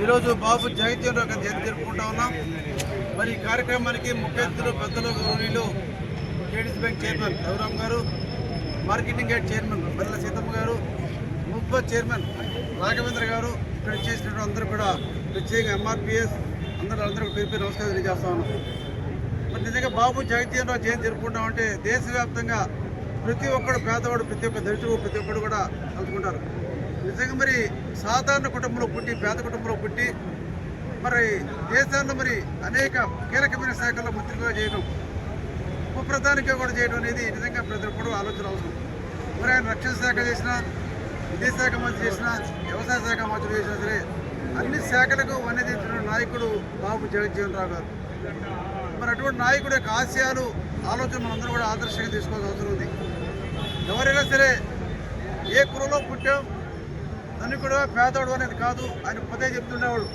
ఈరోజు బాబు జగజ్జీవన్ రావు గారి జయంతి జరుపుకుంటా ఉన్నాం. మరి ఈ కార్యక్రమానికి ముఖ్య అతిథులు పెద్దలు గౌరవనీయులు కేడీసీ బ్యాంక్ చైర్మన్ రఘురామ్ గారు, మార్కెటింగ్ గేట్ చైర్మన్ బల్ల సీతమ్మ గారు, మున్సిపల్ చైర్మన్ రాఘవేంద్ర గారు, ఇక్కడ చేసినటువంటి అందరూ కూడా ప్రత్యేకంగా ఎంఆర్పిఎస్ అందరూ పేరు పేరు నమస్కారం తెలియజేస్తా ఉన్నాం. మరి నిజంగా బాబు జగజ్జీవన్ రావు జయంతి జరుపుకుంటామంటే దేశవ్యాప్తంగా ప్రతి ఒక్కడు పేదవాడు, ప్రతి ఒక్క దళితుడు, ప్రతి ఒక్కడు కూడా కలుసుకుంటారు. నిజంగా మరి సాధారణ కుటుంబంలో పుట్టి, పేద కుటుంబంలో పుట్టి మరి దేశాల్లో మరి అనేక కీలకమైన శాఖల్లో మంత్రిగా చేయడం, ఉప ప్రధానిగా కూడా చేయడం అనేది నిజంగా ప్రతి ఒక్కరు ఆలోచన అవసరం. మరి ఆయన రక్షణ శాఖ చేసినా, విద్యాశాఖ మంత్రి చేసినా, వ్యవసాయ శాఖ మంత్రి చేసినా సరే అన్ని శాఖలకు వన్నెదించిన నాయకుడు బాబు జగజ్జీవన్ రావు గారు. మరి అటువంటి నాయకుడు యొక్క ఆశయాలు, ఆలోచనలు అందరూ కూడా ఆదర్శంగా తీసుకోవాల్సిన అవసరం ఉంది. ఎవరైనా సరే ఏ కులంలో పుట్టాం, ధనికుడు పేదవాడు అనేది కాదు, ఆయన పదే చెప్తుండేవాళ్ళు.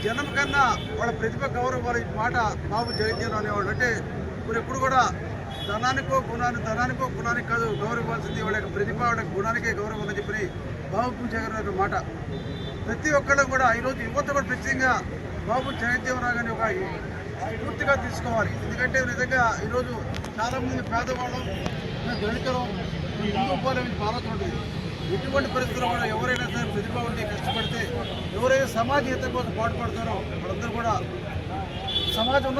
జనం కన్నా వాళ్ళ ప్రతిభ గౌరవం వాళ్ళ మాట బాబు జగజ్జీవన్ అనేవాళ్ళు. అంటే ఇప్పుడు ఎప్పుడు కూడా ధనానికో గుణానికి కాదు గౌరవం ఇవ్వాల్సింది, వాళ్ళ యొక్క ప్రతిభ, వాళ్ళ గుణానికే గౌరవం అని చెప్పి బాబు జగన్ మాట. ప్రతి ఒక్కళ్ళు కూడా ఈరోజు యువత కూడా ప్రత్యేకంగా బాబు జగజ్జీవన్ రావు గారిని ఒక పూర్తిగా తీసుకోవాలి. ఎందుకంటే నిజంగా ఈరోజు చాలామంది పేదవాళ్ళం, దళితులం, ముందుకు పోలేని ఆలోచన ఉంటుంది. ఎటువంటి పరిస్థితుల్లో కూడా ఎవరైనా సరే ప్రతిభ ఉండి కష్టపడితే, ఎవరైనా సమాజ హితం కోసం పాటుపడతారో వాళ్ళందరూ కూడా సమాజంలో